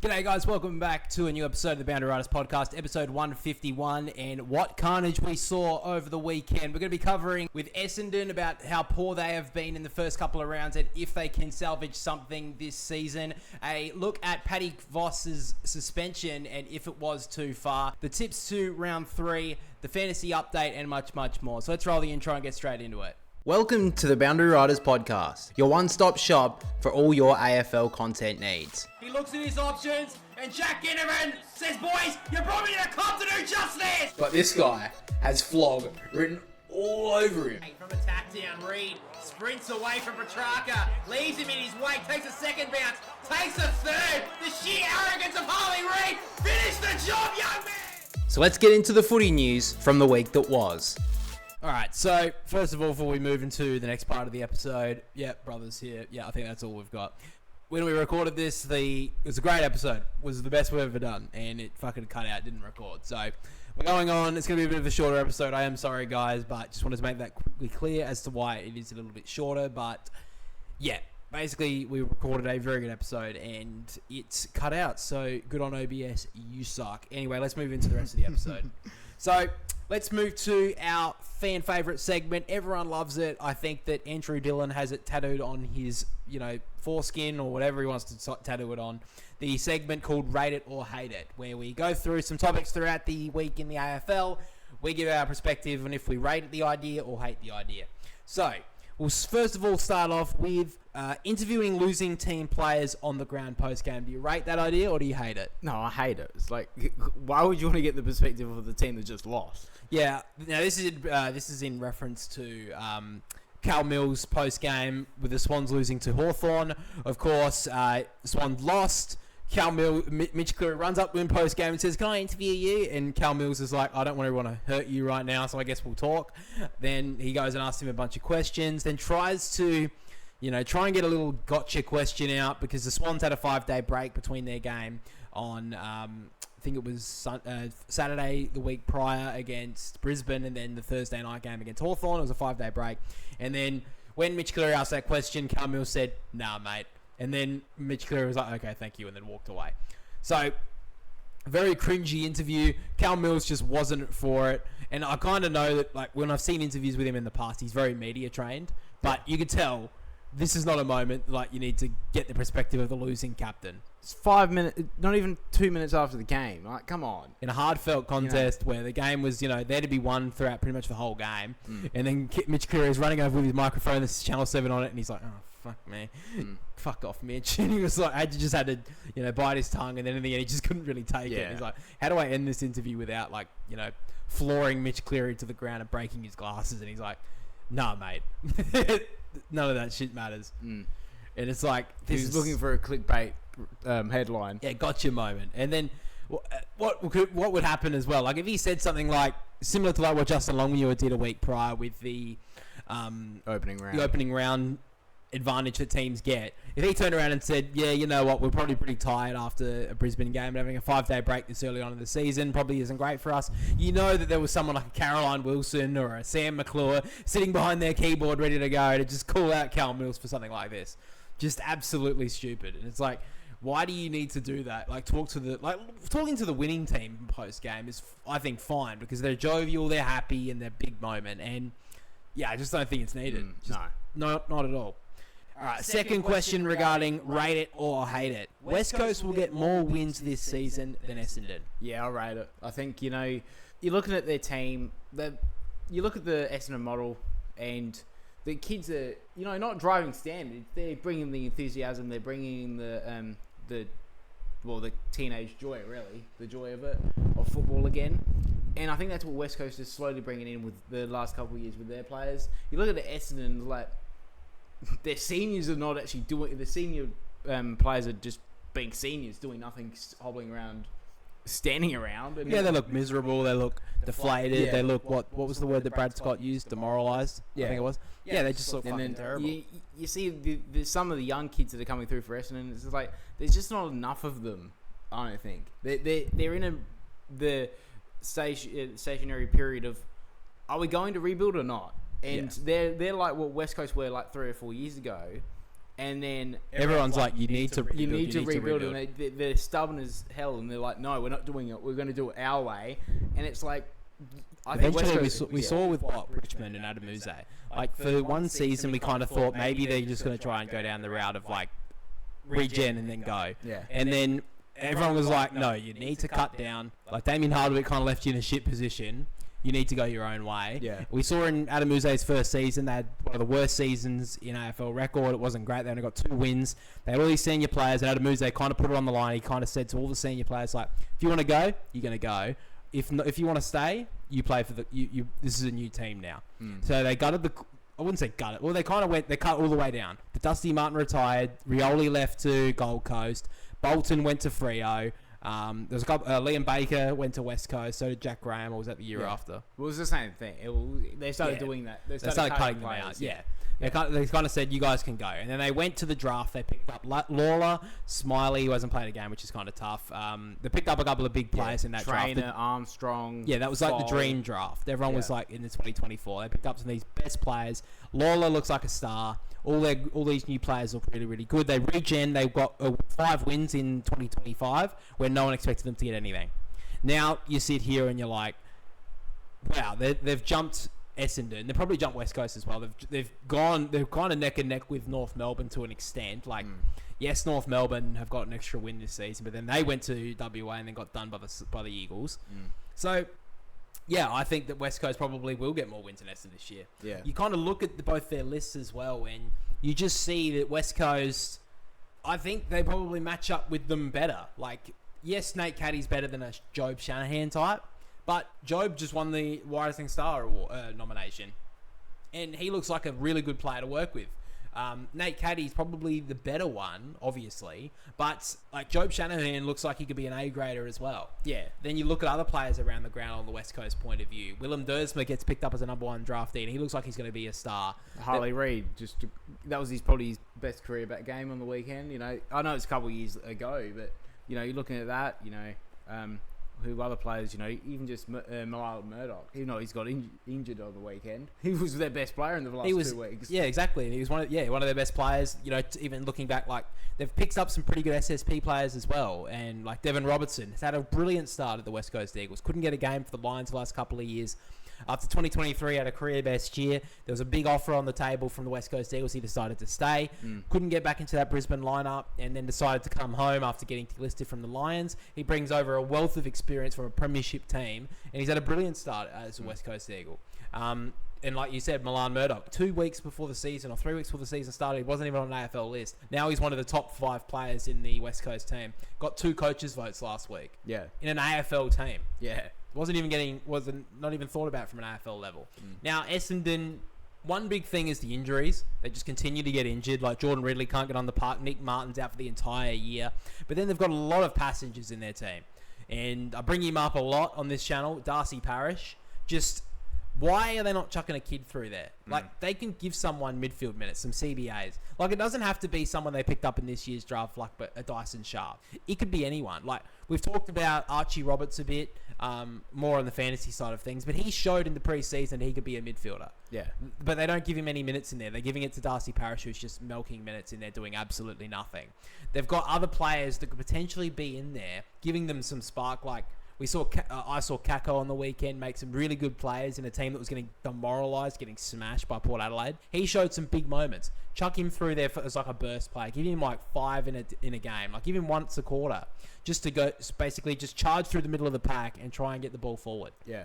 G'day guys, welcome back to a new episode of the Boundary Riders podcast, episode 151, and what carnage we saw over the weekend. We're going to be covering with Essendon about how poor they have been in the first couple of rounds and if they can salvage something this season. A look at Paddy Voss's suspension and if it was too far. The tips to round 3, the fantasy update, and much, much more. So let's roll the intro and get straight into it. Welcome to the Boundary Riders podcast, your one-stop shop for all your AFL content needs. He looks at his options and Jack Ginnivan says, boys, you brought me to the club to do just this! But this guy has flog written all over him. From attack down, Reed sprints away from Petrarca, leaves him in his wake, takes a second bounce, takes a third. The sheer arrogance of Harley Reid. Finish the job, young man! So let's get into the footy news from the week that was. Alright, so first of all, before we move into the next part of the episode, brothers here. I think that's all we've got. When we recorded this, it was a great episode. It was the best we've ever done, and it fucking cut out, didn't record. So we're going on. It's going to be a bit of a shorter episode. I am sorry, guys, but just wanted to make that quickly clear as to why it is a little bit shorter. But yeah, basically we recorded a very good episode, and it's cut out. So good on OBS, you suck. Anyway, let's move into the rest of the episode. So let's move to our fan favourite segment. Everyone loves it. I think that Andrew Dillon has it tattooed on his, foreskin or whatever he wants to tattoo it on. The segment called Rate It or Hate It, where we go through some topics throughout the week in the AFL. We give our perspective on if we rate the idea or hate the idea. So we'll first of all start off with interviewing losing team players on the ground post-game. Do you rate that idea or do you hate it? No, I hate it. It's like, why would you want to get the perspective of the team that just lost? Yeah, now this is in reference to Cal Mills post-game with the Swans losing to Hawthorn. Of course, Swans lost. Mitch Cleary runs up to him post-game and says, "Can I interview you?" And Cal Mills is like, "I don't want to hurt you right now, so I guess we'll talk." Then he goes and asks him a bunch of questions, then tries to, try and get a little gotcha question out because the Swans had a 5-day break between their game on, I think it was Saturday the week prior against Brisbane, and then the Thursday night game against Hawthorn. It was a 5-day break. And then when Mitch Cleary asked that question, Cal Mills said, "Nah, mate." And then Mitch Cleary was like, "Okay, thank you," and then walked away. So, a very cringy interview. Cal Mills just wasn't for it. And I kind of know that, when I've seen interviews with him in the past, he's very media trained. But you could tell this is not a moment you need to get the perspective of the losing captain. It's 5 minutes, not even 2 minutes after the game. Like, come on. In a hard-felt contest where the game was, there to be won throughout pretty much the whole game. And then Mitch Cleary is running over with his microphone. This is Channel 7 on it. And he's like, "Oh, fuck me. Fuck off, Mitch." And he was like, had to, bite his tongue. And then in the end, he just couldn't really take it. And he's like, "How do I end this interview without, flooring Mitch Cleary to the ground and breaking his glasses?" And he's like, "Nah, mate. None of that shit matters." And it's like, he's looking for a clickbait headline. Yeah, gotcha moment. And then what would happen as well? If he said something similar to what Justin Longmuir did a week prior with the opening round advantage that teams get. If he turned around and said, "Yeah, you know what, we're probably pretty tired after a Brisbane game and having a 5-day break this early on in the season probably isn't great for us," that there was someone like a Caroline Wilson or a Sam McClure sitting behind their keyboard ready to go to just call out Cal Mills for something like this. Just absolutely stupid. And it's like, why do you need to do that? Talking to the winning team post game is, I think, fine because they're jovial, they're happy, and they're big moment. And yeah, I just don't think it's needed. No, not at all. All right, second question regarding rate it or hate it. West Coast will get more wins this season than Essendon. Yeah, I'll rate it. I think, you're looking at their team. You look at the Essendon model, and the kids are, not driving standards. They're bringing the enthusiasm. They're bringing the teenage joy, really, the joy of football again. And I think that's what West Coast is slowly bringing in with the last couple of years with their players. You look at the Essendon, their seniors are not actually doing. The senior players are just being seniors, doing nothing, hobbling around, standing around. They look miserable. They look deflated. Yeah. They look what was the word that Brad Scott used? Demoralised. I think it was. Yeah, they just look fucking terrible. You see some of the young kids that are coming through for Essendon. It's like there's just not enough of them. I don't think they're in the stationary period of, are we going to rebuild or not? And they're like what West Coast were 3 or 4 years ago, And then Everyone's like, you need to you need to rebuild. And they're stubborn as hell, and they're like, no, we're not doing it. We're going to do it our way. And it's like, eventually we saw with Richmond and Adam Uze. Like for one season, we kind of thought maybe they're just going to try and go down the route of like regen and then go. Yeah. And then everyone was like, no, you need to cut down. Like Damien Hardwick kind of left you in a shit position. You need to go your own way. Yeah. We saw in Adam Uze's first season, they had one of the worst seasons in AFL record. It wasn't great. They only got 2 wins. They had all these senior players, and Adam Uze kind of put it on the line. He kind of said to all the senior players, like, if you want to go, you're going to go. If you want to stay, you play for the... This is a new team now. So they gutted the... I wouldn't say gutted. Well, they kind of they cut all the way down. But Dusty Martin retired. Rioli left to Gold Coast. Bolton went to Freo. There's a couple. Liam Baker went to West Coast. So did Jack Graham. Or was that the year after? Well, it was the same thing. They started doing that. They started cutting them out. Yeah. They kind of said, you guys can go. And then they went to the draft. They picked up Lawler, Smiley, who hasn't played a game, which is kind of tough. They picked up a couple of big players in that draft. Trainer, Armstrong. Yeah, that was like the dream draft. Everyone was like in the 2024. They picked up some of these best players. Lawler looks like a star. All these new players look really, really good. They regen. They've got 5 wins in 2025 where no one expected them to get anything. Now you sit here and you're like, wow, they've jumped Essendon. They probably jumped West Coast as well. They're kind of neck and neck with North Melbourne to an extent. Like, yes, North Melbourne have got an extra win this season, but then they went to WA and then got done by the Eagles. So, yeah, I think that West Coast probably will get more wins than Essendon this year. Yeah. You kind of look at both their lists as well, and you just see that West Coast, I think they probably match up with them better. Like, yes, Nate Caddy's better than a Job Shanahan type, but Job just won the Rising Star Award nomination, and he looks like a really good player to work with. Nate Caddy's probably the better one, obviously, but like Job Shanahan looks like he could be an A-grader as well. Yeah. Then you look at other players around the ground on the West Coast point of view. Willem Dersma gets picked up as a number 1 draftee, and he looks like he's going to be a star. Harley Reid, that was probably his best career back game on the weekend. You know, I know it's a couple of years ago, but you know, you're looking at that. You know, who other players, you know, even just Malala Murdoch, even though he's got injured on the weekend, he was their best player in the last 2 weeks. Yeah, exactly. And he was one of their best players. You know, even looking back, like they've picked up some pretty good SSP players as well. And like Devon Robertson has had a brilliant start at the West Coast Eagles. Couldn't get a game for the Lions the last couple of years. After 2023, had a career best year. There was a big offer on the table from the West Coast Eagles. He decided to stay. Couldn't get back into that Brisbane lineup, and then decided to come home after getting delisted from the Lions. He brings over a wealth of experience from a premiership team, and he's had a brilliant start as a West Coast Eagle. And like you said, Milan Murdoch, 2 weeks before the season, or 3 weeks before the season started, he wasn't even on an AFL list. Now he's one of the top 5 players in the West Coast team. Got 2 coaches' votes last week. Yeah. In an AFL team. Yeah. Wasn't not even thought about from an AFL level. Now, Essendon, one big thing is the injuries. They just continue to get injured. Like Jordan Ridley can't get on the park. Nick Martin's out for the entire year. But then they've got a lot of passengers in their team. And I bring him up a lot on this channel, Darcy Parish. Just... why are they not chucking a kid through there? Like, they can give someone midfield minutes, some CBAs. Like, it doesn't have to be someone they picked up in this year's draft, like a Dyson Sharp. It could be anyone. Like, we've talked about Archie Roberts a bit, more on the fantasy side of things, but he showed in the preseason he could be a midfielder. Yeah. But they don't give him any minutes in there. They're giving it to Darcy Parish, who's just milking minutes in there, doing absolutely nothing. They've got other players that could potentially be in there, giving them some spark, like... I saw Kako on the weekend make some really good plays in a team that was getting demoralised, getting smashed by Port Adelaide. He showed some big moments. Chuck him through there as like a burst player. Give him like 5 in a game. Like give him once a quarter, just to go basically just charge through the middle of the pack and try and get the ball forward. Yeah.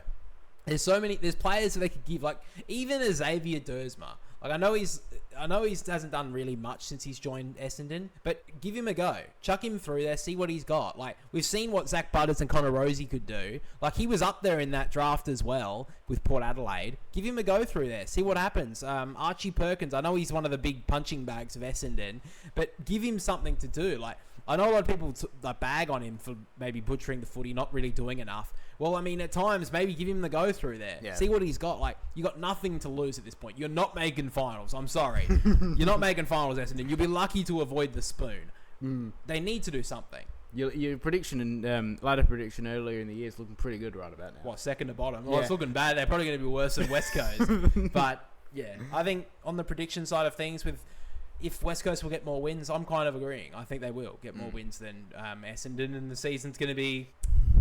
There's players that they could give, like even a Xavier Dersma. Like I know he hasn't done really much since he's joined Essendon, but give him a go. Chuck him through there, see what he's got. Like we've seen what Zach Butters and Connor Rosie could do. Like he was up there in that draft as well with Port Adelaide. Give him a go through there, see what happens. Archie Perkins, I know he's one of the big punching bags of Essendon, but give him something to do. Like I know a lot of people bag on him for maybe butchering the footy, not really doing enough. Well, I mean, at times, maybe give him the go through there. Yeah. See what he's got. Like, you got nothing to lose at this point. You're not making finals. I'm sorry. You're not making finals, Essendon. You'll be lucky to avoid the spoon. They need to do something. Your prediction and ladder prediction earlier in the year is looking pretty good right about now. What, second to bottom? Well, it's looking bad. They're probably going to be worse than West Coast. But, yeah, I think on the prediction side of things with... if West Coast will get more wins, I'm kind of agreeing. I think they will get more wins than Essendon, and the season's going to be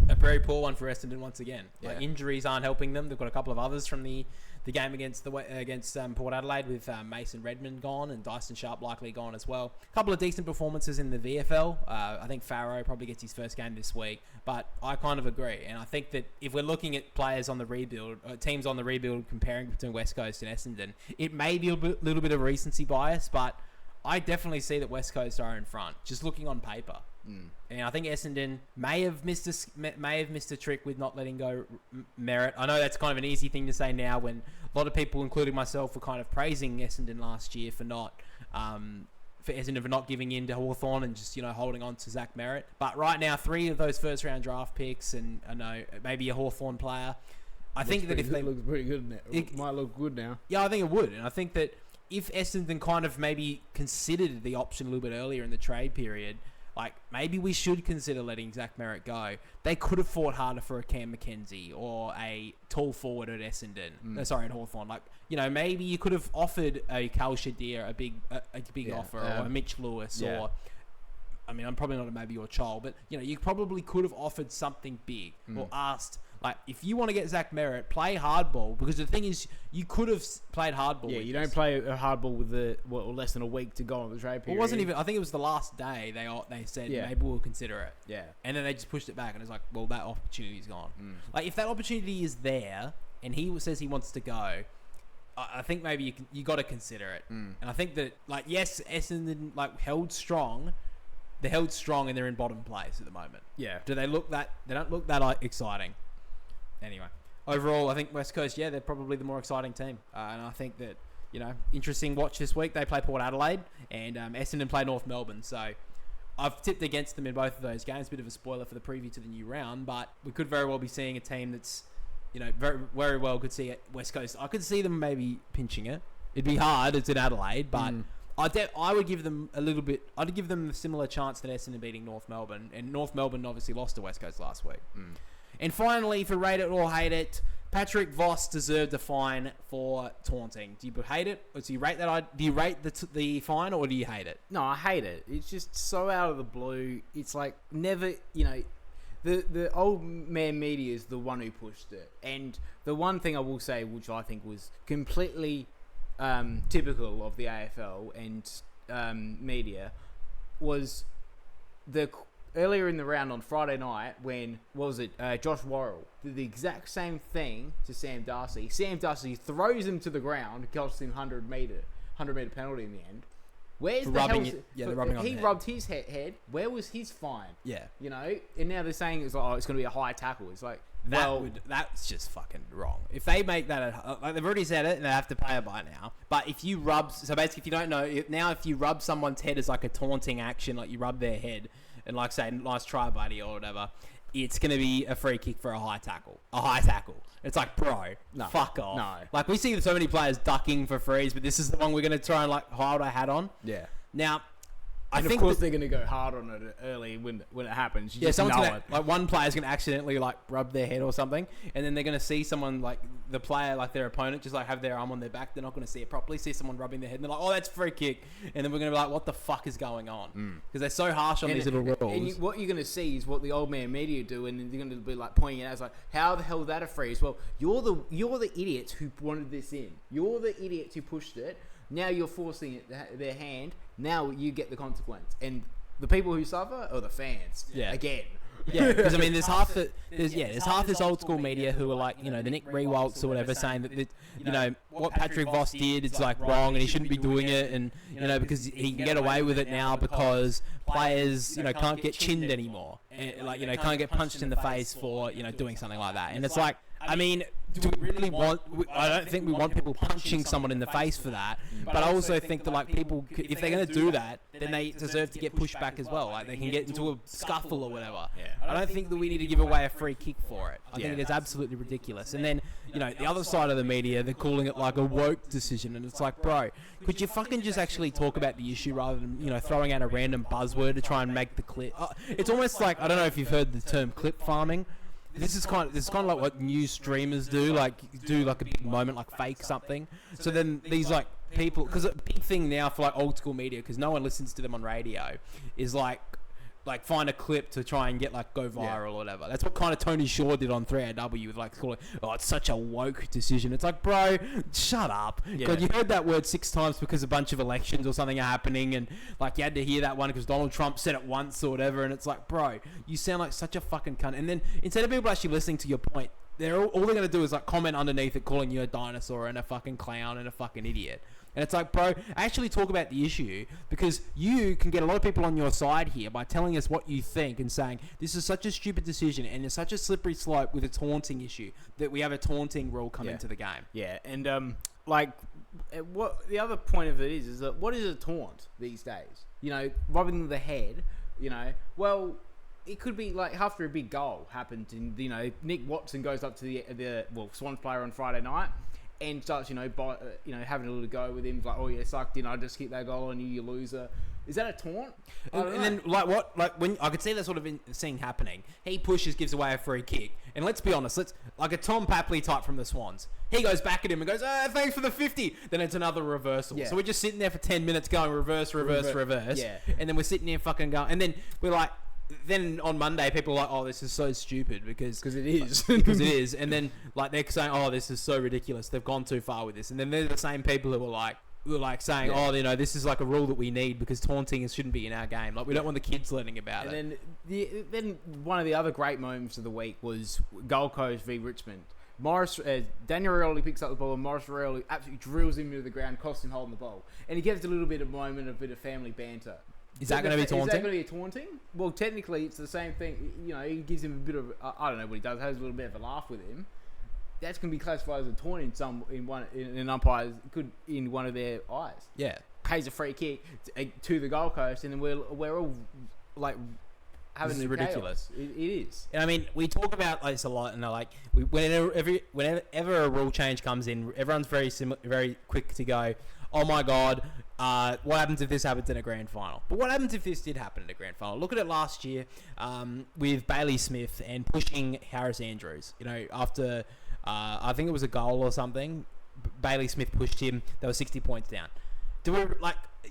a very poor one for Essendon once again. Like, injuries aren't helping them. They've got a couple of others from the game against Port Adelaide with Mason Redmond gone and Dyson Sharp likely gone as well. A couple of decent performances in the VFL. I think Farrow probably gets his first game this week, but I kind of agree. And I think that if we're looking at players on the rebuild, teams on the rebuild, comparing between West Coast and Essendon, it may be a little bit of recency bias, but I definitely see that West Coast are in front, just looking on paper. And I think Essendon may have missed a trick with not letting go Merritt. I know that's kind of an easy thing to say now when a lot of people, including myself, were kind of praising Essendon last year for not giving in to Hawthorn and just, holding on to Zach Merritt. But right now, 3 of those first round draft picks and I know maybe a Hawthorn player. I think that if they looks pretty good now, it might look good now. Yeah, I think it would, and I think that if Essendon kind of maybe considered the option a little bit earlier in the trade period. Like, maybe we should consider letting Zach Merritt go. They could have fought harder for a Cam McKenzie or a tall forward at Essendon. At Hawthorn. Like, maybe you could have offered a Cal Shadir a big offer, or a Mitch Lewis, or... I mean, I'm probably not maybe your child, but, you probably could have offered something big or asked... Like, if you want to get Zach Merritt, play hardball, because the thing is, you could have played hardball. Yeah, you don't play a hardball with less than a week to go on the trade period. It wasn't even. I think it was the last day they said maybe we'll consider it. Yeah, and then they just pushed it back, and it's like, well, that opportunity's gone. Like, if that opportunity is there, and he says he wants to go, I think maybe you got to consider it. And I think that, like, yes, Essendon held strong. They're held strong, and they're in bottom place at the moment. Yeah. Do they look that? They don't look that exciting. Anyway, overall, I think West Coast, they're probably the more exciting team. And I think that, interesting watch this week. They play Port Adelaide and Essendon play North Melbourne. So I've tipped against them in both of those games. Bit of a spoiler for the preview to the new round. But we could very well be seeing a team that's, very, very well could see it. West Coast. I could see them maybe pinching it. It'd be hard. It's in Adelaide. But I would give them a little bit... I'd give them a similar chance to Essendon beating North Melbourne. And North Melbourne obviously lost to West Coast last week. And finally, for Rate It or Hate It, Patrick Voss deserved a fine for taunting. Do you hate it? Or do you rate that? Do you rate the fine, or do you hate it? No, I hate it. It's just so out of the blue. It's like never, the old man media is the one who pushed it. And the one thing I will say, which I think was completely typical of the AFL and media, was earlier in the round on Friday night when, Josh Worrell did the exact same thing to Sam Darcy. Sam Darcy throws him to the ground, costs him 100 metre penalty in the end. Where's the hell? He rubbed his head. Where was his fine? Yeah. And now they're saying it's going to be a high tackle. It's like, that's just fucking wrong. If they make that, they've already said it and they have to pay it by now. But if you so basically, if you don't know, now if you rub someone's head as like a taunting action, like you rub their head, and like say, nice try, buddy, or whatever, it's going to be a free kick for a high tackle. It's like, bro, fuck off. No. Like, we see so many players ducking for frees, but this is the one we're going to try and, hold our hat on. Yeah. Now, I think of course they're going to go hard on it early when it happens. Someone's going to, one player's going to accidentally, rub their head or something, and then they're going to see someone, the player, their opponent, just, have their arm on their back. They're not going to see it properly, see someone rubbing their head, and they're like, oh, that's free kick. And then we're going to be like, what the fuck is going on? Because they're so harsh on these little rules. And what you're going to see is what the old man media do, and they're going to be, pointing it out. It's like, how the hell is that a freeze? Well, you're the idiots who wanted this in. You're the idiots who pushed it. Now you're forcing their hand. Now you get the consequence. And the people who suffer are the fans. Yeah. Again. Yeah, because there's half this old school media who are the Nick Rewalts or whatever, saying that what Patrick Voss did is wrong and he shouldn't be doing it, and because he can get away with it now because players can't get chinned anymore, and can't get punched in the face for doing something like that, and it's like, I mean, do we really want... I don't think we want people punching someone in the face for that, but I also think that people, if they're going to do that, then they deserve to get pushed back as well. They can get into a scuffle or whatever. Yeah. I don't think that we need to give away a free kick for it. I think it's absolutely ridiculous. And then, the other side of the media, they're calling it a woke decision, and it's like, bro, could you fucking just actually talk about the issue rather than, throwing out a random buzzword to try and make the clip... It's almost like, I don't know if you've heard the term clip farming. This is kind of like what news streamers do, do a big moment, fake something. So then these people, because a big thing now for like old school media, because no one listens to them on radio, is like find a clip to try and get like go viral or whatever. That's what kind of Tony Shaw did on 3AW with like calling, oh, it's such a woke decision. It's like, bro, shut up. Yeah. God, you heard that word 6 times because a bunch of elections or something are happening, and like you had to hear that one because Donald Trump said it once or whatever, and it's like, bro, you sound like such a fucking cunt. And then instead of people actually listening to your point, all they're gonna do is like comment underneath it, calling you a dinosaur and a fucking clown and a fucking idiot. And it's like, bro, actually talk about the issue, because you can get a lot of people on your side here by telling us what you think and saying this is such a stupid decision and it's such a slippery slope with a taunting issue that we have a taunting rule come into the game. Yeah, and what the other point of it is that what is a taunt these days? You know, rubbing the head. You know, well, it could be like after a big goal happened, and you know, Nick Watson goes up to the Swans player on Friday night. And starts, having a little go with him, like, oh yeah, sucked in. I just kicked that goal on you, you loser. Is that a taunt? And then, when I could see that sort of thing happening, he pushes, gives away a free kick, and let's be honest, like a Tom Papley type from the Swans. He goes back at him and goes, oh, thanks for the 50. Then it's another reversal. Yeah. So we're just sitting there for 10 minutes going reverse. Yeah. And then we're sitting there fucking going, and then we're like. Then on Monday, people are like, "Oh, this is so stupid because it is, because it is," and then like they're saying, "Oh, this is so ridiculous. They've gone too far with this," and then they're the same people who are like saying, "Oh, you know, this is like a rule that we need because taunting shouldn't be in our game. Like we don't want the kids learning about it." And then one of the other great moments of the week was Gold Coast v Richmond. Daniel Rioli picks up the ball and Morris Rioli absolutely drills him into the ground, costs him holding the ball, and he gives a little bit of a bit of family banter. Is that going to be taunting? Is that going to be a taunting? Well, technically, it's the same thing. You know, he gives him a bit of, I don't know what he does, has a little bit of a laugh with him. That's going to be classified as a taunt in an umpire's in one of their eyes. Yeah, pays a free kick to the Gold Coast, and then we're all like having this is ridiculous. It is. And I mean, we talk about this a lot, and like whenever a rule change comes in, everyone's very quick to go, "Oh my god, what happens if this happens in a grand final?" But what happens if this did happen in a grand final? Look at it last year with Bailey Smith and pushing Harris Andrews. You know, after I think it was a goal or something, Bailey Smith pushed him. They were 60 points down.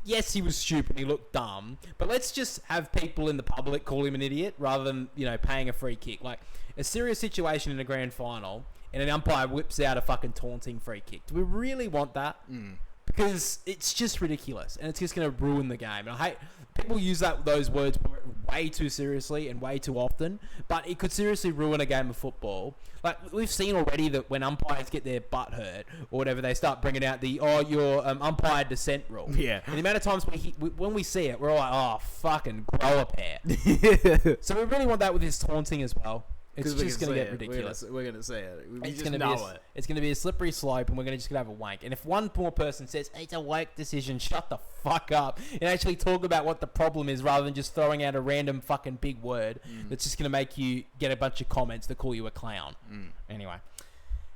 Yes, he was stupid. He looked dumb. But let's just have people in the public call him an idiot rather than, paying a free kick. Like, a serious situation in a grand final and an umpire whips out a fucking taunting free kick. Do we really want that? Because it's just ridiculous and it's just going to ruin the game. And I hate people use those words way too seriously and way too often, but it could seriously ruin a game of football. Like we've seen already that when umpires get their butt hurt or whatever, they start bringing out your umpire dissent rule. Yeah. And the amount of times when we see it, we're all like, oh, fucking grow a pair. So we really want that with this taunting as well. It's just going to get ridiculous. We're going to see it. It's going to be a slippery slope, and we're just going to have a wank. And if one more person says, it's a woke decision, shut the fuck up, and actually talk about what the problem is rather than just throwing out a random fucking big word that's just going to make you get a bunch of comments that call you a clown. Anyway.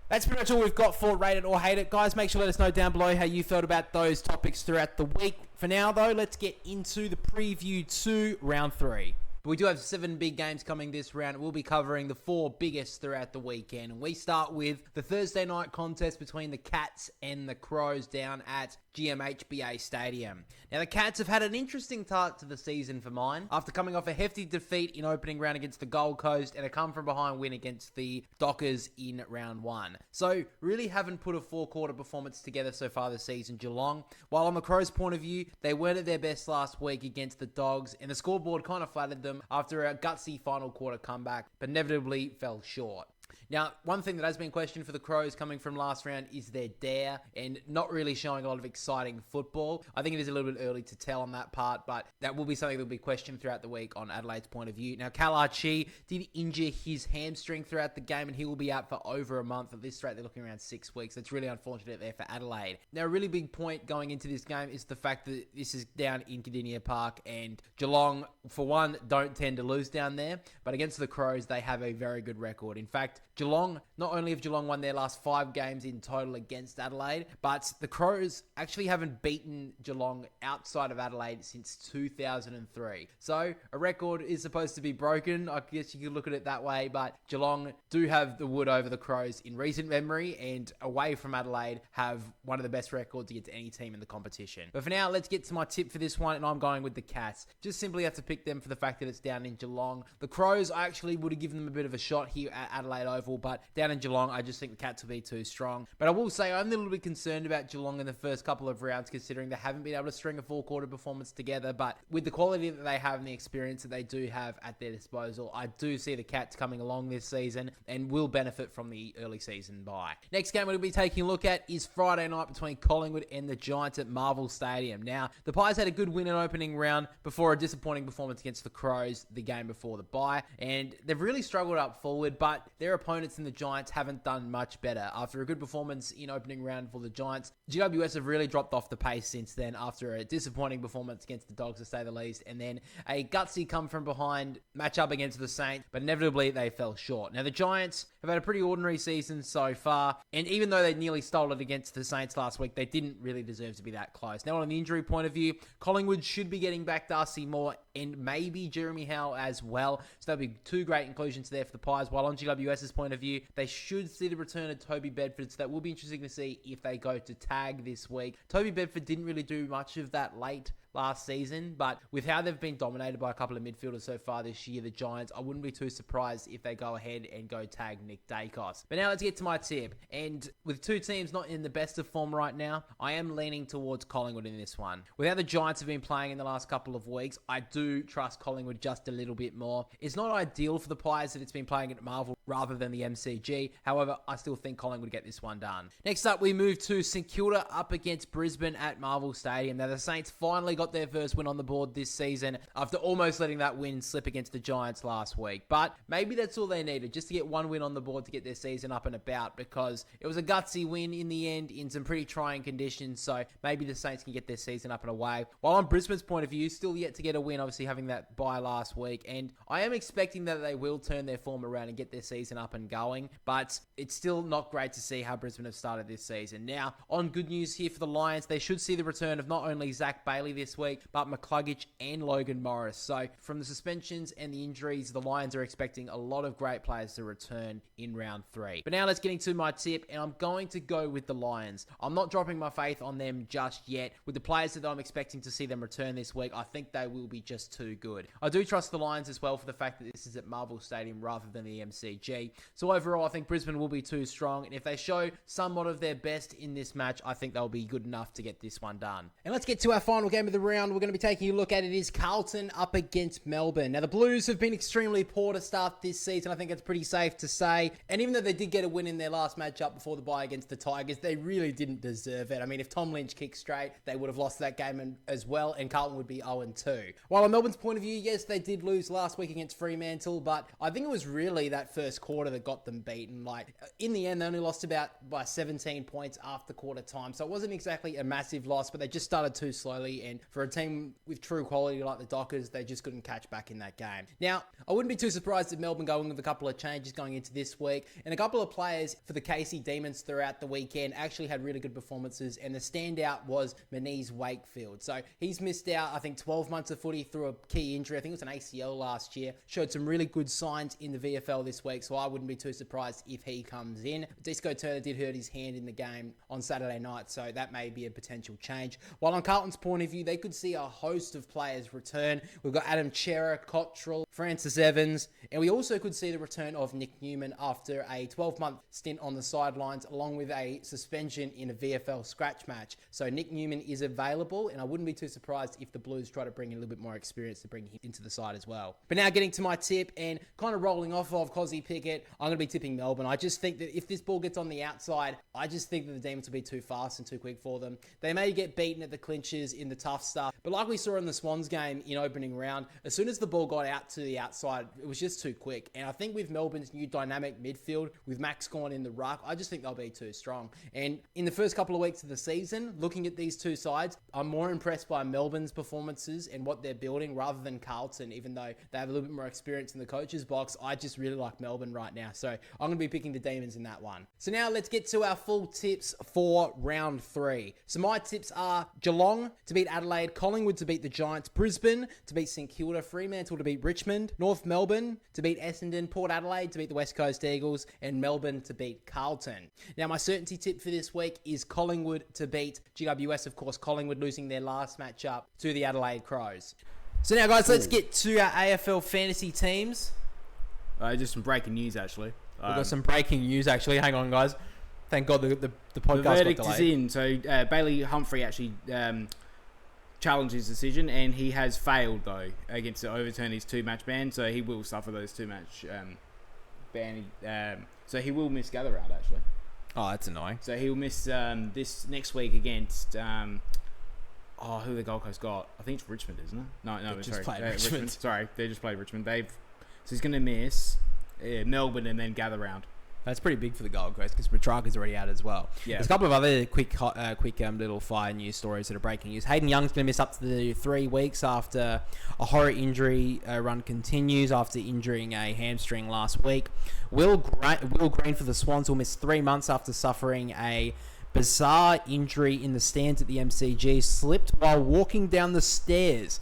That's pretty much all we've got for Rate It or Hate It. Guys, make sure to let us know down below how you felt about those topics throughout the week. For now, though, let's get into the preview to round 3. But we do have 7 big games coming this round. We'll be covering the 4 biggest throughout the weekend. And we start with the Thursday night contest between the Cats and the Crows down at GMHBA Stadium. Now, the Cats have had an interesting start to the season for mine. After coming off a hefty defeat in opening round against the Gold Coast and a come-from-behind win against the Dockers in round 1. So, really haven't put a 4-quarter performance together so far this season, Geelong. While on the Crows' point of view, they weren't at their best last week against the Dogs, and the scoreboard kind of flattered them after a gutsy final quarter comeback, but inevitably fell short. Now, one thing that has been questioned for the Crows coming from last round is their dare and not really showing a lot of exciting football. I think it is a little bit early to tell on that part, but that will be something that will be questioned throughout the week on Adelaide's point of view. Now, Cal Archie did injure his hamstring throughout the game and he will be out for over a month. At this rate, they're looking around 6 weeks. That's really unfortunate there for Adelaide. Now, a really big point going into this game is the fact that this is down in Cardinia Park and Geelong, for one, don't tend to lose down there, but against the Crows, they have a very good record. In fact, Geelong, not only have Geelong won their last 5 games in total against Adelaide, but the Crows actually haven't beaten Geelong outside of Adelaide since 2003. So a record is supposed to be broken. I guess you could look at it that way, but Geelong do have the wood over the Crows in recent memory, and away from Adelaide have one of the best records against any team in the competition. But for now, let's get to my tip for this one, and I'm going with the Cats. Just simply have to pick them for the fact that it's down in Geelong. The Crows, I actually would have given them a bit of a shot here at Adelaide Oval, but down in Geelong, I just think the Cats will be too strong. But I will say I'm a little bit concerned about Geelong in the first couple of rounds, considering they haven't been able to string a full quarter performance together. But with the quality that they have and the experience that they do have at their disposal, I do see the Cats coming along this season and will benefit from the early season bye. Next game we'll be taking a look at is Friday night between Collingwood and the Giants at Marvel Stadium. Now, the Pies had a good win in opening round before a disappointing performance against the Crows the game before the bye, and they've really struggled up forward, but their opponents in the Giants haven't done much better. After a good performance in opening round for the Giants, GWS have really dropped off the pace since then after a disappointing performance against the Dogs, to say the least, and then a gutsy come from behind matchup against the Saints, but inevitably they fell short. Now, the Giants have had a pretty ordinary season so far, and even though they nearly stole it against the Saints last week, they didn't really deserve to be that close. Now, on the injury point of view, Collingwood should be getting back Darcy Moore and maybe Jeremy Howe as well, so there'll be 2 great inclusions there for the Pies, while on GWS's point of view, they should see the return of Toby Bedford, so that will be interesting to see if they go to tag this week. Toby Bedford didn't really do much of that late last season, but with how they've been dominated by a couple of midfielders so far this year, the Giants, I wouldn't be too surprised if they go ahead and go tag Nick Dacos. But now let's get to my tip, and with 2 teams not in the best of form right now, I am leaning towards Collingwood in this one. With how the Giants have been playing in the last couple of weeks, I do trust Collingwood just a little bit more. It's not ideal for the Pies that it's been playing at Marvel rather than the MCG. However, I still think Collingwood get this one done. Next up, we move to St Kilda up against Brisbane at Marvel Stadium. Now, the Saints finally got their first win on the board this season after almost letting that win slip against the Giants last week. But maybe that's all they needed, just to get one win on the board to get their season up and about, because it was a gutsy win in the end in some pretty trying conditions, so maybe the Saints can get their season up and away. While on Brisbane's point of view, still yet to get a win, obviously having that bye last week, and I am expecting that they will turn their form around and get their season up and going, but it's still not great to see how Brisbane have started this season. Now, on good news here for the Lions, they should see the return of not only Zach Bailey this week, but McCluggage and Logan Morris. So from the suspensions and the injuries, the Lions are expecting a lot of great players to return in round 3. But now let's get into my tip, and I'm going to go with the Lions. I'm not dropping my faith on them just yet. With the players that I'm expecting to see them return this week, I think they will be just too good. I do trust the Lions as well for the fact that this is at Marvel Stadium rather than the MCG. So overall, I think Brisbane will be too strong, and if they show somewhat of their best in this match, I think they'll be good enough to get this one done. And let's get to our final game of the round. We're going to be taking a look at it is Carlton up against Melbourne. Now, the Blues have been extremely poor to start this season. I think it's pretty safe to say. And even though they did get a win in their last matchup before the bye against the Tigers, they really didn't deserve it. I mean, if Tom Lynch kicked straight, they would have lost that game as well, and Carlton would be 0-2. While on Melbourne's point of view, yes, they did lose last week against Fremantle, but I think it was really that first quarter that got them beaten. Like, in the end, they only lost by 17 points after quarter time, so it wasn't exactly a massive loss, but they just started too slowly, and for a team with true quality like the Dockers, they just couldn't catch back in that game. Now, I wouldn't be too surprised if Melbourne going with a couple of changes going into this week, and a couple of players for the Casey Demons throughout the weekend actually had really good performances, and the standout was Manise Wakefield. So he's missed out, I think, 12 months of footy through a key injury. I think it was an ACL last year. Showed some really good signs in the VFL this week, so I wouldn't be too surprised if he comes in. Disco Turner did hurt his hand in the game on Saturday night, so that may be a potential change. While on Carlton's point of view, they could see a host of players return. We've got Adam Chera, Cottrell, Francis Evans, and we also could see the return of Nick Newman after a 12-month stint on the sidelines, along with a suspension in a VFL scratch match. So Nick Newman is available, and I wouldn't be too surprised if the Blues try to bring in a little bit more experience to bring him into the side as well. But now getting to my tip, and kind of rolling off of Cozzy Pickett, I'm going to be tipping Melbourne. I just think that if this ball gets on the outside, I just think that the Demons will be too fast and too quick for them. They may get beaten at the clinches in the tough stuff, but like we saw in the Swans game in opening round, as soon as the ball got out to the outside. It was just too quick. And I think with Melbourne's new dynamic midfield, with Max Gawn in the ruck, I just think they'll be too strong. And in the first couple of weeks of the season, looking at these two sides, I'm more impressed by Melbourne's performances and what they're building rather than Carlton, even though they have a little bit more experience in the coach's box. I just really like Melbourne right now. So I'm going to be picking the Demons in that one. So now let's get to our full tips for round 3. So my tips are Geelong to beat Adelaide, Collingwood to beat the Giants, Brisbane to beat St Kilda, Fremantle to beat Richmond, North Melbourne to beat Essendon, Port Adelaide to beat the West Coast Eagles, and Melbourne to beat Carlton. Now my certainty tip for this week is Collingwood to beat GWS. Of course, Collingwood losing their last matchup to the Adelaide Crows. So now guys, let's get to our AFL fantasy teams. Just some breaking news, actually. We've got some breaking news, actually. Hang on, guys. Thank God the podcast The verdict got is delayed. in. So Bailey Humphrey actually challenged his decision, and he has failed, though, against to overturn his 2-match ban. So he will suffer those 2-match ban. So he will miss gather round, actually. Oh, that's annoying. So he will miss this next week against... who the Gold Coast got? I think it's Richmond, isn't it? No, They just sorry. played Richmond. Sorry, they just played Richmond. So he's going to miss Melbourne and then gather round. That's pretty big for the Gold Coast because Petrarca's already out as well. Yeah. There's a couple of other quick little fire news stories that are breaking news. Hayden Young's going to miss up to the 3 weeks after a horror injury run continues after injuring a hamstring last week. Will Green for the Swans will miss 3 months after suffering a bizarre injury in the stands at the MCG. Slipped while walking down the stairs.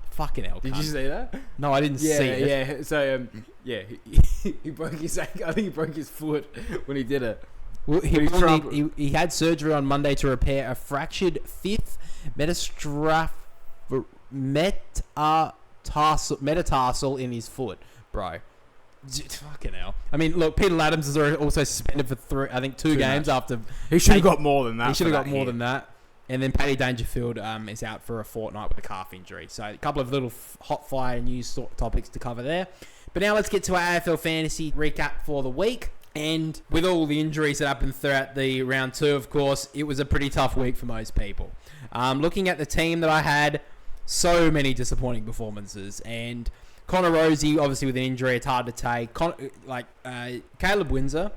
Fucking hell. Did you see that? No, I didn't see it. Yeah. So he broke his ankle. I think he broke his foot when he did it. Well, he had surgery on Monday to repair a fractured 5th metatarsal in his foot, bro. Fucking hell. I mean, look, Peter Adams is also suspended for 2 games after... He should have got more than that. He should have got more than that. And then Paddy Dangerfield is out for a fortnight with a calf injury. So a couple of little hot fire news topics to cover there. But now let's get to our AFL fantasy recap for the week. And with all the injuries that happened throughout the round 2, of course, it was a pretty tough week for most people. Looking at the team that I had, so many disappointing performances. And Connor Rosie, obviously with an injury, it's hard to take. Caleb Windsor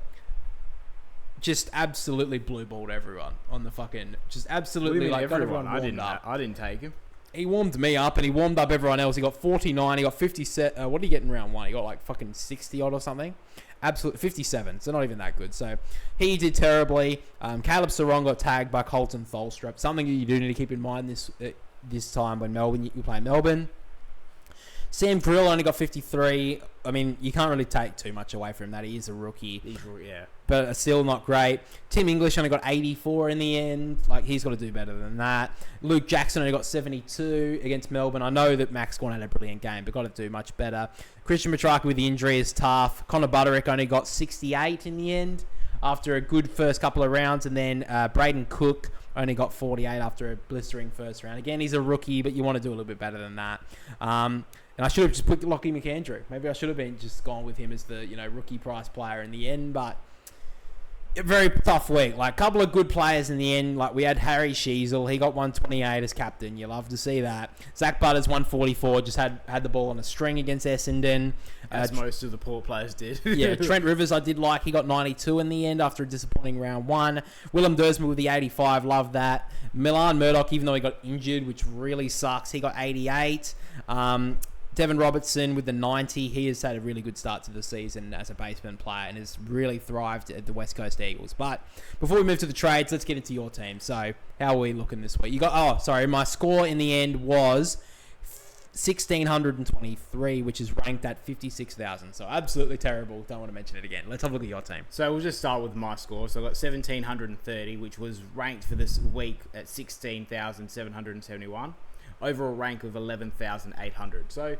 just absolutely blue-balled everyone on the fucking... Just absolutely got everyone warmed up. I didn't take him. He warmed me up and he warmed up everyone else. He got 49. He got 57. What did he get in round 1? He got like fucking 60 odd or something. Absolutely 57. So not even that good. So he did terribly. Caleb Sarong got tagged by Colton Tholstrup. Something you do need to keep in mind this time when you play Melbourne. Sam Grill only got 53. I mean, you can't really take too much away from that. He is a rookie. But still not great. Tim English only got 84 in the end. Like, he's got to do better than that. Luke Jackson only got 72 against Melbourne. I know that Max Gawn had a brilliant game, but got to do much better. Christian Petrarca with the injury is tough. Connor Butterick only got 68 in the end after a good first couple of rounds. And then Braden Cook only got 48 after a blistering first round. Again, he's a rookie, but you want to do a little bit better than that. And I should have just put Lockie McAndrew. Maybe I should have been just gone with him as the rookie price player in the end. But a very tough week. Like, a couple of good players in the end. Like, we had Harry Sheasel. He got 128 as captain. You love to see that. Zach Butters 144. Just had the ball on a string against Essendon. As most of the poor players did. Yeah, Trent Rivers I did like. He got 92 in the end after a disappointing round 1. Willem Dersma with the 85. Love that. Milan Murdoch, even though he got injured, which really sucks, he got 88. Devin Robertson with the 90. He has had a really good start to the season as a baseman player and has really thrived at the West Coast Eagles. But before we move to the trades, let's get into your team. So, how are we looking this week? My score in the end was 1,623, which is ranked at 56,000. So, absolutely terrible. Don't want to mention it again. Let's have a look at your team. So, we'll just start with my score. So, I got 1,730, which was ranked for this week at 16,771. Overall rank of 11,800. So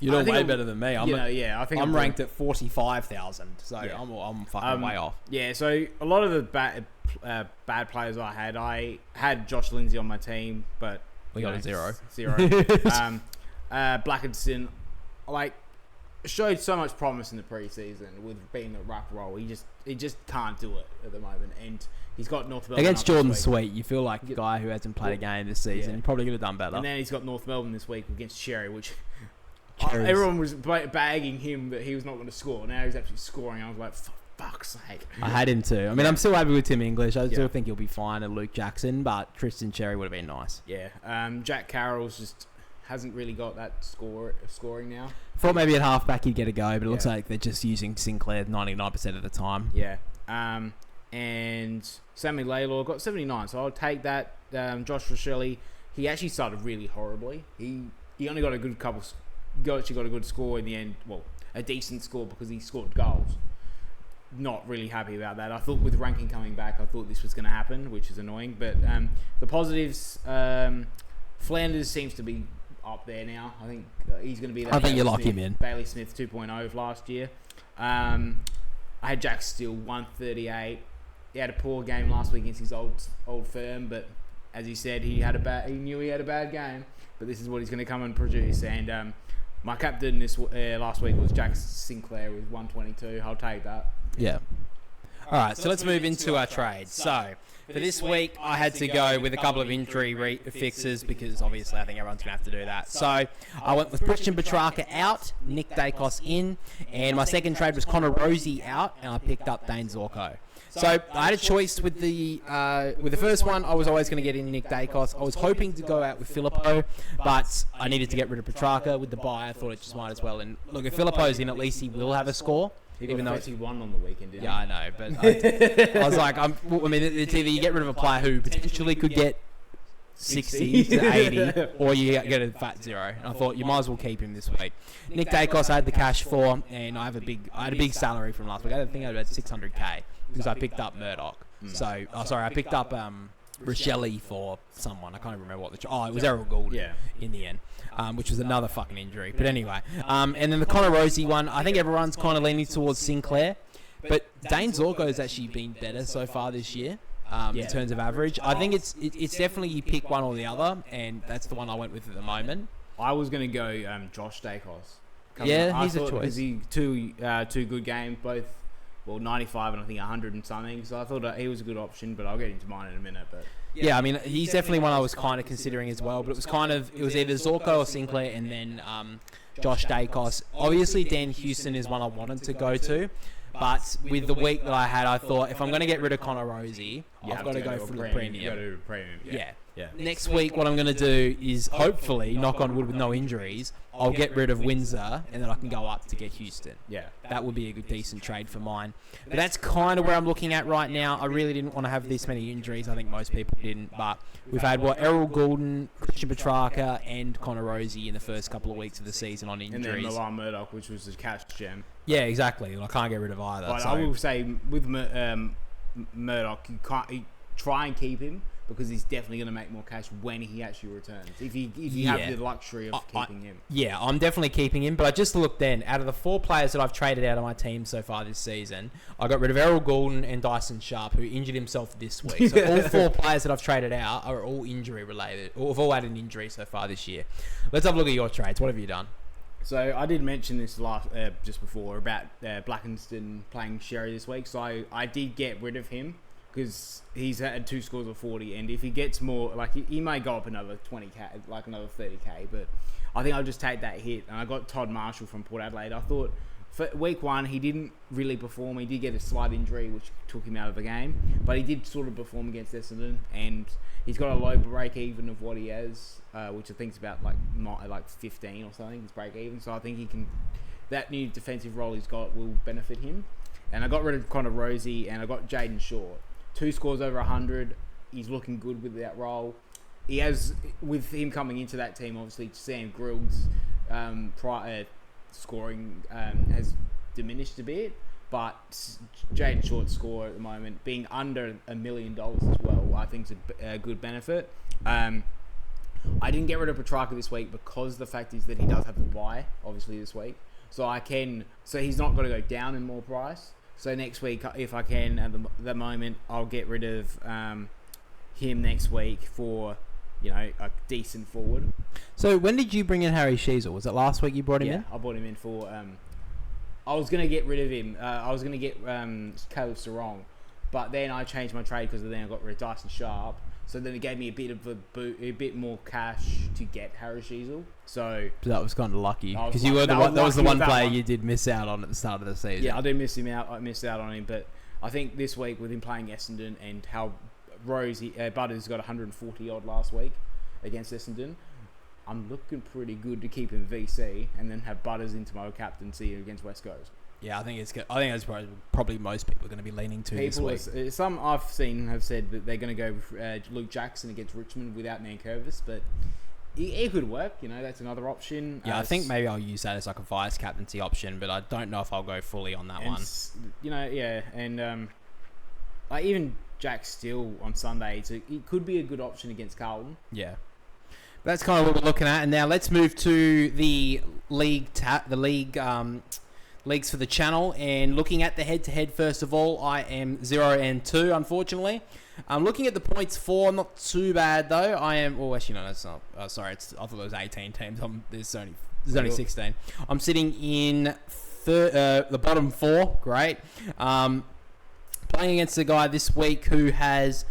you're doing way better than me. I think I'm ranked at 45,000. So yeah. I'm fucking way off. Yeah. So a lot of the bad players I had Josh Lindsay on my team, but we got a 0. Blackinson, showed so much promise in the preseason with being the ruck role. He just can't do it at the moment, and he's got North Melbourne against Jordan Sweet. You feel like a guy who hasn't played a game this season. He probably could have done better. And then he's got North Melbourne this week against Sherry, which Cherries. Everyone was bagging him that he was not going to score. Now he's actually scoring. I was like, for fuck's sake. I had him too. I mean, I'm still happy with Tim English. I still Yeah. think he'll be fine and Luke Jackson, but Tristan Cherry would have been nice. Yeah. Jack Carroll's just hasn't really got that scoring now. Thought maybe at halfback he'd get a go, but it looks Yeah. like they're just using Sinclair 99% of the time. Yeah. And Sammy Laylaw got 79, so I'll take that. Josh Rochelle, he actually started really horribly. He only got a good actually got a good score in the end. Well, a decent score because he scored goals. Not really happy about that. I thought with ranking coming back, I thought this was going to happen, which is annoying. But the positives, Flanders seems to be up there now. I think he's going to be that. I think you lock him in. Bailey Smith 2.0 of last year. I had Jack Steele 138. He had a poor game last week against his old firm, but as he said, he knew he had a bad game. But this is what he's going to come and produce. And my captain last week was Jack Sinclair with 122. I'll take that. Yeah. All right, so let's move into our trades. So, for this week, I had to go with a couple of injury fixes because obviously I think everyone's going to have to do that. So, I went with Christian Petrarca out, Nick Dacos in, and my second trade was Connor Rosie out, and I picked up Dane Zorko. So I had a choice with the first one. I was always going to get in Nick Dacos. I was hoping to go out with Filippo, but I needed to get rid of Petrarca with the buy. I thought it just might as well. And look, if Filippo's in, at least he will have a score. Even though he won on the weekend, didn't yeah, I know, but I was like, I mean, it's either you get rid of a player who potentially could get 60 to 80, or you get a fat zero. And I thought you might as well keep him this week. Nick Dacos I had the cash for, and I had a big salary from last week. I think I had about 600k because I picked up Murdoch. So, I picked up Rochelle for someone. I can't even remember what it was Errol Goulden in the end, which was another fucking injury. But anyway, and then the Connor Rosie one, I think everyone's kind of leaning towards Sinclair, but Dane Zorko has actually been better so far this year. In terms of average, I think it's definitely you pick one or the other, and that's the one I went with at the moment. I was going to go Josh Dacos. He's a choice. He two good games, both 95 and I think 100 and something. So I thought he was a good option, but I'll get into mine in a minute. But yeah, I mean he's definitely one I was kind of considering as well. But it was either Zorko or Sinclair, and then Josh Dacos. Obviously, Dan Houston is one I wanted to go to. But with the week that I had, I thought if I'm going to get rid of Connor Rosie, I've got to go for the premium. You got to do premium. Yeah. Next week, what I'm going to do is hopefully, knock on wood with no injuries, I'll get rid of Windsor and then I can go up to get Houston. Yeah. That would be a good, decent trade for mine. But that's kind of where I'm looking at right now. I really didn't want to have this many injuries. I think most people didn't. But we've had, Errol Goulden, Christian Petrarca, and Connor Rosie in the first couple of weeks of the season on injuries. And then Milan Murdoch, which was a cash gem. Yeah, exactly. I can't get rid of either. But I will say, with Murdoch, you try and keep him, because he's definitely going to make more cash when he actually returns. If you have the luxury of keeping him. Yeah, I'm definitely keeping him. But I just looked then, out of the 4 players that I've traded out of my team so far this season, I got rid of Errol Goulden and Dyson Sharp, who injured himself this week. So all 4 players that I've traded out are all injury related, or have all had an injury so far this year. Let's have a look at your trades. What have you done? So I did mention this just before about Blackenston playing Sherry this week. So I did get rid of him, because he's had 2 scores of 40, and if he gets more, he may go up another 20k, another 30k, but I think I'll just take that hit. And I got Todd Marshall from Port Adelaide. I thought for week 1 he didn't really perform. He did get a slight injury which took him out of the game, but he did sort of perform against Essendon, and he's got a low break even of what he has, which I think is about like 15 or something. His break even, so I think he can. That new defensive role he's got will benefit him. And I got rid of Connor Rosie, and I got Jaden Short. 2 scores over 100. He's looking good with that role. He has, with him coming into that team, obviously Sam Grill's scoring has diminished a bit, but Jaden Short's score at the moment, being under $1 million as well, I think is a good benefit. I didn't get rid of Petrarca this week because the fact is that he does have the bye, obviously, this week. So he's not going to go down in more price. So next week, if I can, at the moment, I'll get rid of him next week for, a decent forward. So when did you bring in Harry Sheezel? Was it last week you brought him in? Yeah, I brought him in for... I was going to get rid of him. I was going to get Caleb Sarong, but then I changed my trade because then I got rid of Dyson Sharp. So then it gave me a bit of a bit more cash to get Harris Sheasel. So that was kind of lucky I was because you lucky- were the I one. was That was the lucky one with that player one. you did miss out on at the start of the season. yeah, I did miss him out. I missed out on him, but I think this week with him playing Essendon and how Butters got 140 odd last week against Essendon, I'm looking pretty good to keep him VC and then have Butters into my captaincy against West Coast. Yeah, I think it's good. I think that's probably most people are going to be leaning to this week. Some I've seen have said that they're going to go with Luke Jackson against Richmond without Nankervis, but it could work. You know, that's another option. Yeah, I think maybe I'll use that as like a vice captaincy option, but I don't know if I'll go fully on that one. You know, yeah, and like even Jack Steele on Sunday, it could be a good option against Carlton. Yeah. That's kind of what we're looking at. And now let's move to the league leagues for the channel. And looking at the head-to-head, first of all, I am 0-2, unfortunately. I'm looking at the points for, not too bad, though. I am... Well, actually, no, that's not... sorry, I thought there was 18 teams. There's only 16. I'm sitting in the bottom 4. Great. Playing against a guy this week who has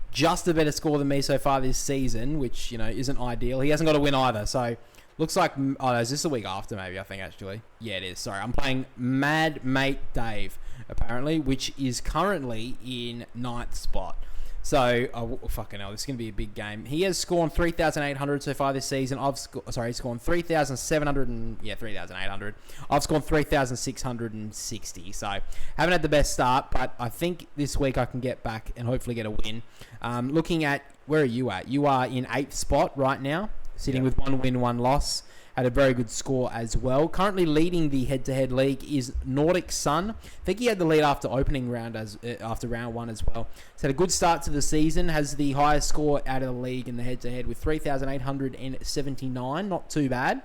just a better score than me so far this season, which, you know, isn't ideal. He hasn't got a win either, so looks like... Oh, is this the week after, maybe, I think, actually? Yeah, it is. Sorry, I'm playing Mad Mate Dave, apparently, which is currently in 9th spot. So, fucking hell, this is going to be a big game. He has scored 3,800 so far this season. He's scored 3,700 and... Yeah, 3,800. I've scored 3,660. So, haven't had the best start, but I think this week I can get back and hopefully get a win. Looking at... Where are you at? You are in 8th spot right now, sitting with 1 win, 1 loss. Had a very good score as well. Currently leading the head-to-head league is Nordic Sun. I think he had the lead after opening round after round 1 as well. He's had a good start to the season. Has the highest score out of the league in the head-to-head with 3,879. Not too bad.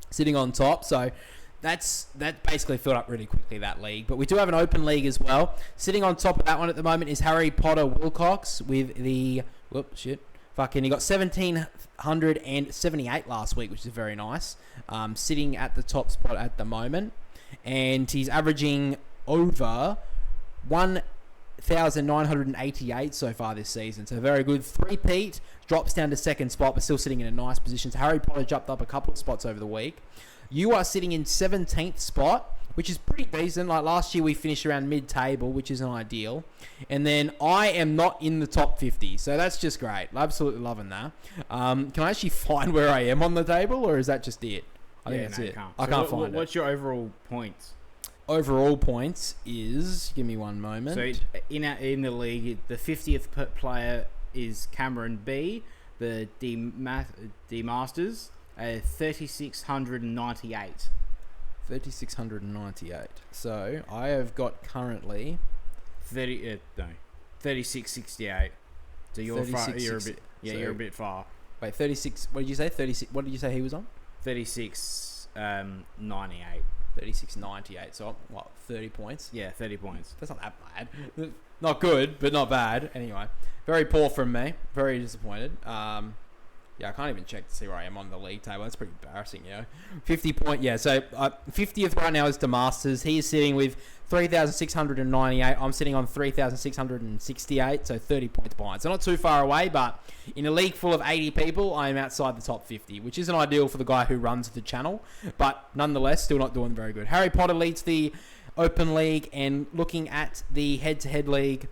Sitting on top. So that basically filled up really quickly, that league. But we do have an open league as well. Sitting on top of that one at the moment is Harry Potter Wilcox with the... Whoops, shit. Fucking, he got 1,778 last week, which is very nice. Sitting at the top spot at the moment. And he's averaging over 1,988 so far this season. So very good. 3-peat, drops down to 2nd spot, but still sitting in a nice position. So Harry Potter jumped up a couple of spots over the week. You are sitting in 17th spot, which is pretty decent. Like last year, we finished around mid-table, which isn't ideal. And then I am not in the top 50, so that's just great. Absolutely loving that. Can I actually find where I am on the table, or is that just it? I think that's it. I can't find it. What's your overall points? Overall points is... Give me one moment. So in the league, the 50th player is Cameron B. The D Masters, 3,698. 3,698. So I have got currently 3,668. So you're far, you're a bit you're a bit far. Wait, 36. What did you say? 36. What did you say he was on? 3,698. 3,698. So what? 30 points. Yeah, 30 points. That's not that bad. Not good, but not bad. Anyway, very poor from me. Very disappointed. Yeah, I can't even check to see where I am on the league table. That's pretty embarrassing, you know. 50 point, yeah. So 50th right now is DeMasters. He is sitting with 3,698. I'm sitting on 3,668, so 30 points behind. So not too far away, but in a league full of 80 people, I am outside the top 50, which isn't ideal for the guy who runs the channel, but nonetheless, still not doing very good. Harry Potter leads the Open League, and looking at the head-to-head league,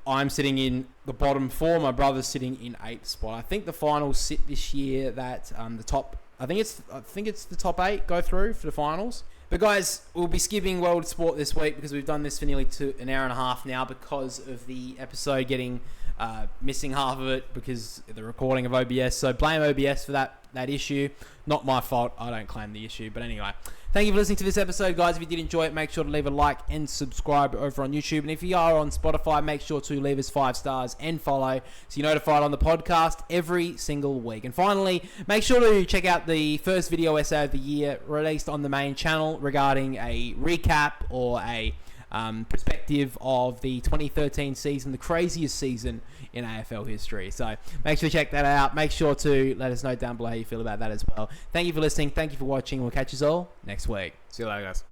I'm sitting in the bottom 4. My brother's sitting in 8th spot. I think the finals sit this year that the top... I think it's the top 8 go through for the finals. But guys, we'll be skipping World Sport this week because we've done this for nearly an hour and a half now because of the episode getting missing half of it because of the recording of OBS. So blame OBS for that issue. Not my fault. I don't claim the issue. But anyway, thank you for listening to this episode, guys. If you did enjoy it, make sure to leave a like and subscribe over on YouTube. And if you are on Spotify, make sure to leave us 5 stars and follow so you're notified on the podcast every single week. And finally, make sure to check out the first video essay of the year released on the main channel regarding a recap or a perspective of the 2013 season, the craziest season in AFL history. So make sure to check that out. Make sure to let us know down below how you feel about that as well. Thank you for listening. Thank you for watching. We'll catch you all next week. See you later, guys.